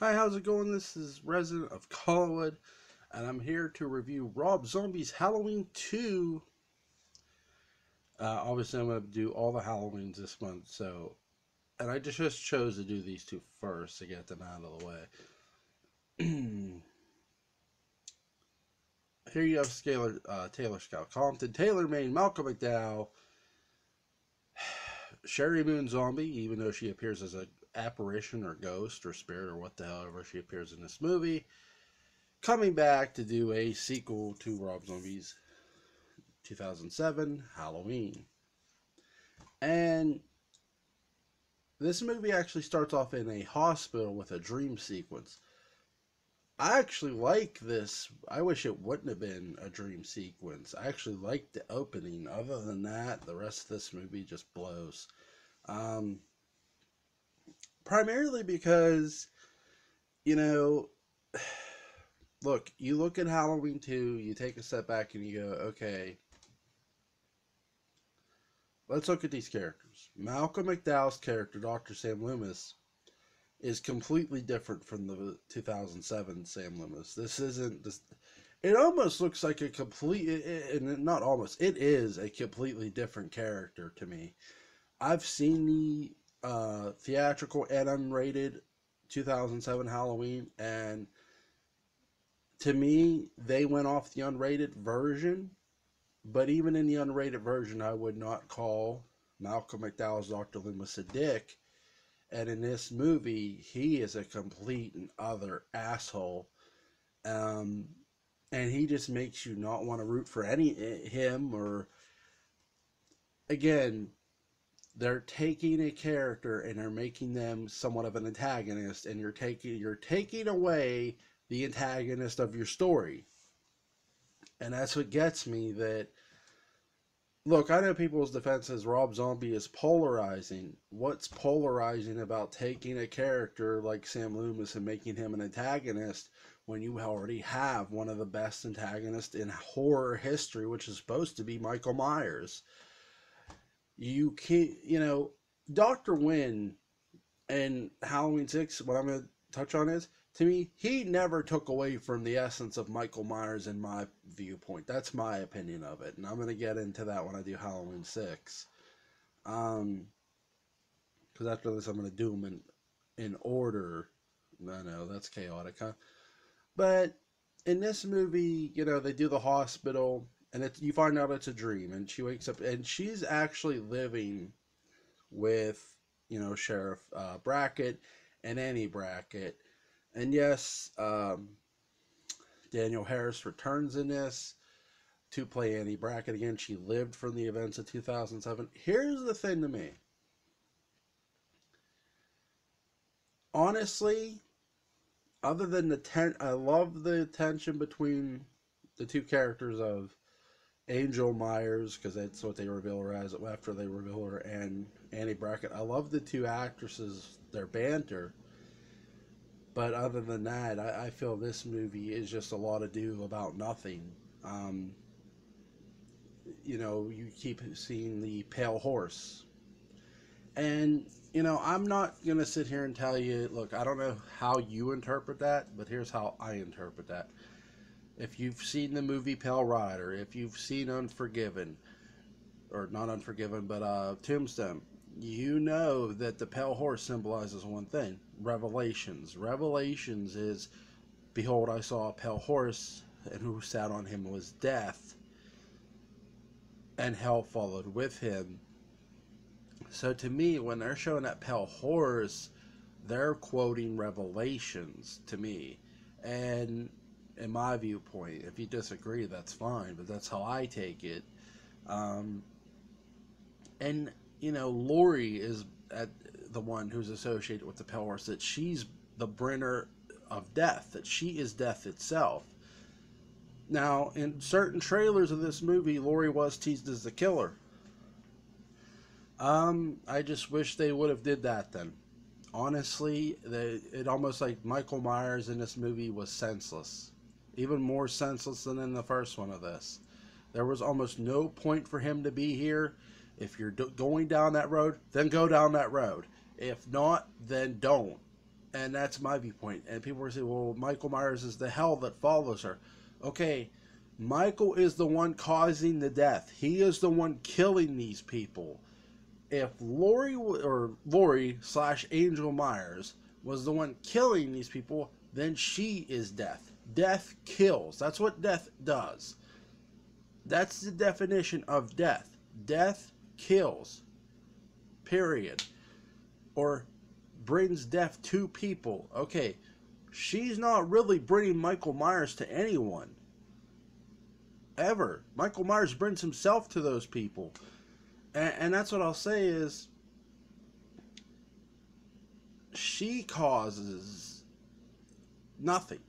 Hi, how's it going? This is Resident of Collinwood, and I'm here to review Rob Zombie's Halloween 2. Obviously, I'm going to do all the Halloweens this month, and I just chose to do these two first to get them out of the way. Here you have Taylor Scout Compton, Taylor Maine, Malcolm McDowell, Sherry Moon Zombie, even though she appears as an apparition or ghost or spirit or what the hell ever she appears in this movie, coming back to do a sequel to Rob Zombie's 2007 Halloween. And this movie actually starts off in a hospital with a dream sequence. I actually like this. I wish it wouldn't have been a dream sequence. I actually like the opening. Other than that, the rest of this movie just blows. Primarily because, you know, you look at Halloween 2, you take a step back and you go, okay, let's look at these characters. Malcolm McDowell's character, Dr. Sam Loomis, is completely different from the 2007 Sam Loomis. This isn't this. It almost looks like a complete, and not almost. It is a completely different character to me. I've seen the theatrical and unrated 2007 Halloween, and to me, they went off the unrated version. But even in the unrated version, I would not call Malcolm McDowell's Dr. Loomis a dick. And in this movie, he is a complete and utter asshole. And he just makes you not want to root for him. Or, again, they're taking a character and they're making them somewhat of an antagonist. And you're taking away the antagonist of your story. And that's what gets me. That, look, I know people's defense is Rob Zombie is polarizing. What's polarizing about taking a character like Sam Loomis and making him an antagonist when you already have one of the best antagonists in horror history, which is supposed to be Michael Myers? You can't, Dr. Wynn and Halloween 6, what I'm going to touch on is, to me, he never took away from the essence of Michael Myers in my viewpoint. That's my opinion of it. And I'm going to get into that when I do Halloween 6. Because after this, I'm going to do them in order. No, that's chaotic, huh? But in this movie, they do the hospital, and you find out it's a dream. And she wakes up, and she's actually living with, Sheriff Brackett and Annie Brackett. And yes, Danielle Harris returns in this to play Annie Brackett again. She lived from the events of 2007. Here's the thing to me. Honestly, other than I love the tension between the two characters of Angel Myers, because that's what they reveal her as after they reveal her, and Annie Brackett. I love the two actresses, their banter. But other than that, I feel this movie is just a lot ado about nothing. You keep seeing the pale horse. And, I'm not going to sit here and tell you, look, I don't know how you interpret that, but here's how I interpret that. If you've seen the movie Pale Rider, if you've seen Unforgiven, or not Unforgiven, but Tombstone, you know that the pale horse symbolizes one thing: revelations. Revelations is, behold, I saw a pale horse, and who sat on him was death, and hell followed with him. So to me, when they're showing that pale horse, they're quoting Revelations to me. And in my viewpoint, if you disagree, that's fine, but that's how I take it. And Laurie is the one who's associated with the pale horse, that she's the bringer of death, that she is death itself. Now, in certain trailers of this movie, Laurie was teased as the killer. I just wish they would have did that then. Honestly, it almost like Michael Myers in this movie was senseless. Even more senseless than in the first one of this. There was almost no point for him to be here. If you're going down that road, then go down that road. If not, then don't. And that's my viewpoint. And people are saying, well, Michael Myers is the hell that follows her. Okay, Michael is the one causing the death. He is the one killing these people. If Laurie slash Angel Myers was the one killing these people, then she is death. Death kills. That's what death does. That's the definition of death. Death kills. Period. Or brings death to people. Okay, she's not really bringing Michael Myers to anyone. Ever. Michael Myers brings himself to those people. And that's what I'll say is, she causes nothing.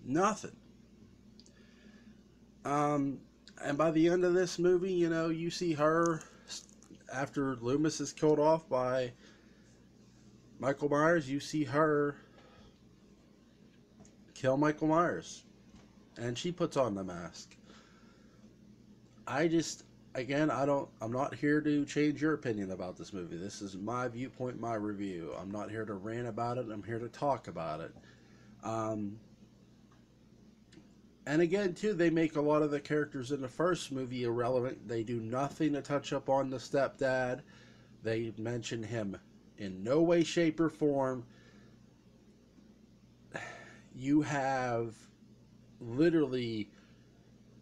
Nothing. And by the end of this movie, you know, you see her, after Loomis is killed off by Michael Myers, you see her kill Michael Myers. And she puts on the mask. I'm not here to change your opinion about this movie. This is my viewpoint, my review. I'm not here to rant about it. I'm here to talk about it. And again, too, they make a lot of the characters in the first movie irrelevant. They do nothing to touch up on the stepdad. They mention him in no way, shape, or form. You have literally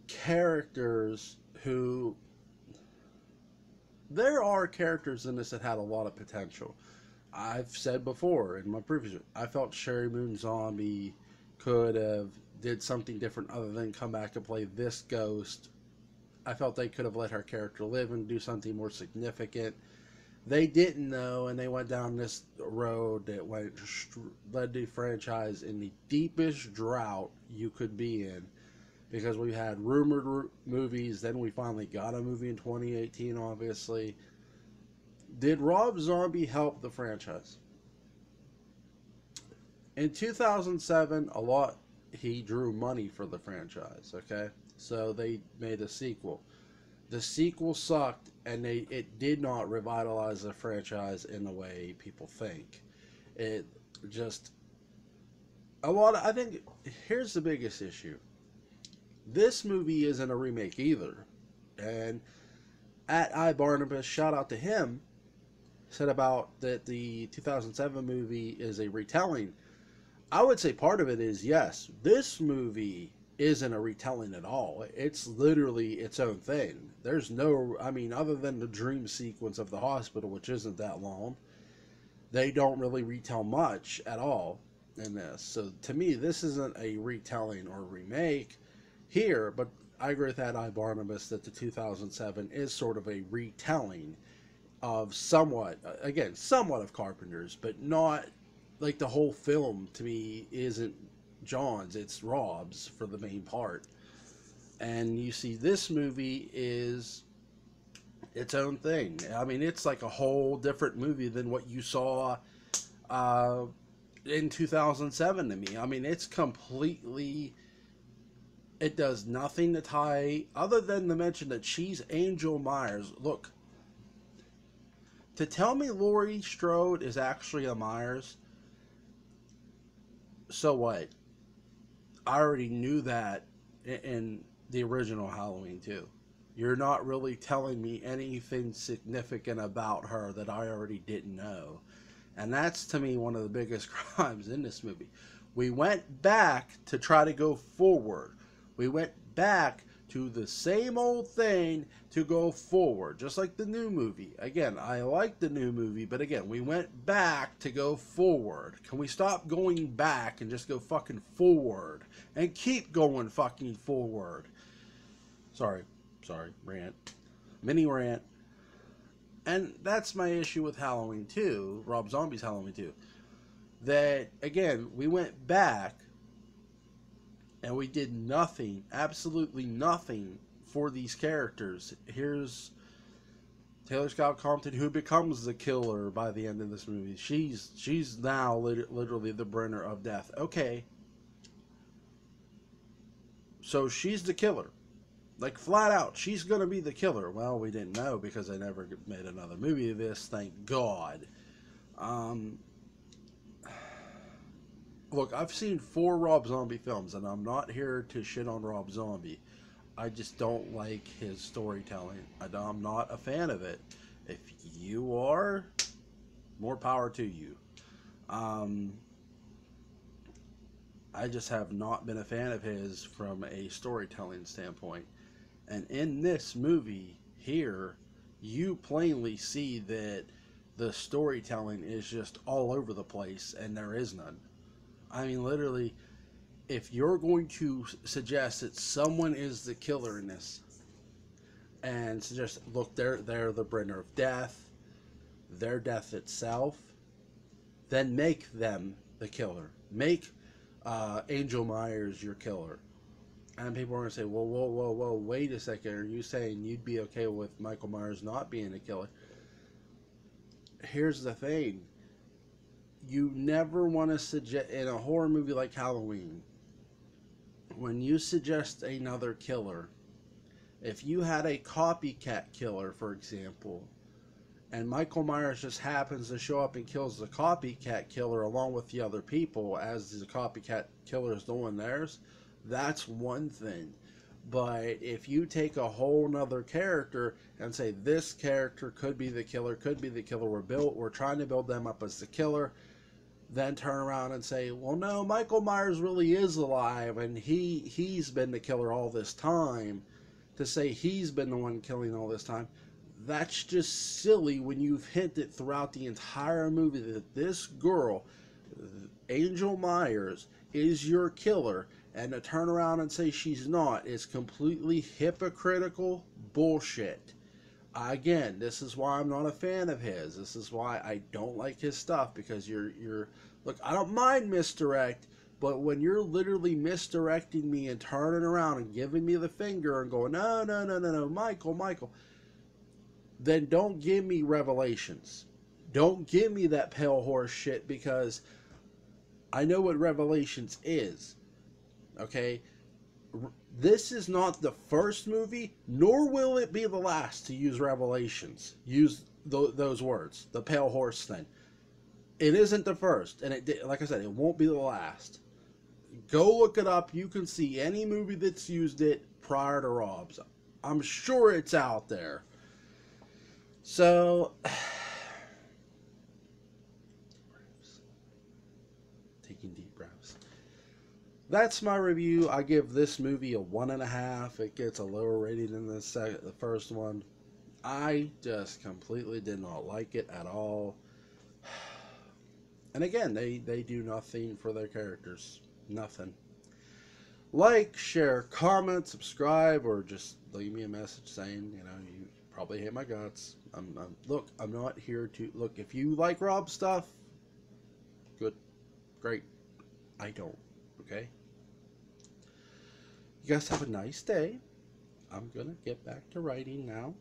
characters who... There are characters in this that had a lot of potential. I've said before in my previous... I felt Sherry Moon Zombie could have did something different other than come back and play this ghost. I felt they could have let her character live and do something more significant. They didn't know, and they went down this road that led the franchise in the deepest drought you could be in, because we had rumored movies, then we finally got a movie in 2018, obviously. Did Rob Zombie help the franchise? In 2007, he drew money for the franchise, okay? So they made a sequel. The sequel sucked, and it did not revitalize the franchise in the way people think. It just... I think, here's the biggest issue. This movie isn't a remake either. And at iBarnabas, shout out to him, said about that the 2007 movie is a retelling. I would say part of it is, yes, this movie isn't a retelling at all. It's literally its own thing. There's no, other than the dream sequence of the hospital, which isn't that long, they don't really retell much at all in this. So to me, this isn't a retelling or remake here, but I agree with that iBarnabas that the 2007 is sort of a retelling of somewhat of Carpenter's, but not like the whole film to me isn't John's, it's Rob's for the main part. And you see this movie is its own thing. It's like a whole different movie than what you saw in 2007 to me. It's completely... It does nothing to tie, other than to mention that she's Angel Myers. Look, to tell me Laurie Strode is actually a Myers, so what? I already knew that in the original Halloween 2. You're not really telling me anything significant about her that I already didn't know. And that's, to me, one of the biggest crimes in this movie. We went back to try to go forward. We went back to the same old thing to go forward, just like the new movie. Again, I like the new movie, but again, we went back to go forward. Can we stop going back and just go fucking forward? And keep going fucking forward. Sorry, rant. Mini rant. And that's my issue with Halloween 2, Rob Zombie's Halloween 2. That, again, we went back and we did nothing, absolutely nothing for these characters. Here's Taylor Scott Compton, who becomes the killer by the end of this movie. She's now literally the bringer of death. Okay. So she's the killer. Like, flat out, she's going to be the killer. Well, we didn't know because they never made another movie of this, thank God. Look, I've seen 4 Rob Zombie films, and I'm not here to shit on Rob Zombie. I just don't like his storytelling. I'm not a fan of it. If you are, more power to you. Um, I just have not been a fan of his from a storytelling standpoint. And in this movie here, you plainly see that the storytelling is just all over the place and there is none. I mean, literally, if you're going to suggest that someone is the killer in this and suggest, look, they're the bringer of death, their death itself, then make them the killer. Make Angel Myers your killer. And people are going to say, well, whoa, whoa, whoa, wait a second. Are you saying you'd be okay with Michael Myers not being a killer? Here's the thing. You never want to suggest, in a horror movie like Halloween, when you suggest another killer, if you had a copycat killer, for example, and Michael Myers just happens to show up and kills the copycat killer along with the other people as the copycat killer is doing theirs, that's one thing. But if you take a whole nother character and say this character could be the killer, we're trying to build them up as the killer, then turn around and say, well, no, Michael Myers really is alive and he's been the killer all this time, to say he's been the one killing all this time, that's just silly when you've hinted throughout the entire movie that this girl, Angel Myers, is your killer, and to turn around and say she's not is completely hypocritical bullshit. Again, this is why I'm not a fan of his. This is why I don't like his stuff, because you're look, I don't mind misdirect, but when you're literally misdirecting me and turning around and giving me the finger and going, no, no, no, no, no, Michael, then don't give me Revelations. Don't give me that pale horse shit, because I know what Revelations is. Okay? This is not the first movie, nor will it be the last to use Revelations. Use those words, the pale horse thing. It isn't the first, and like I said, it won't be the last. Go look it up. You can see any movie that's used it prior to Rob's. I'm sure it's out there. So, taking deep breaths. That's my review. I give this movie a 1.5. It gets a lower rating than the first one. I just completely did not like it at all. And again, they do nothing for their characters. Nothing. Like, share, comment, subscribe, or just leave me a message saying, you probably hate my guts. Look, I'm not here to... Look, if you like Rob's stuff, good, great. I don't, okay? You guys have a nice day. I'm going to get back to writing now.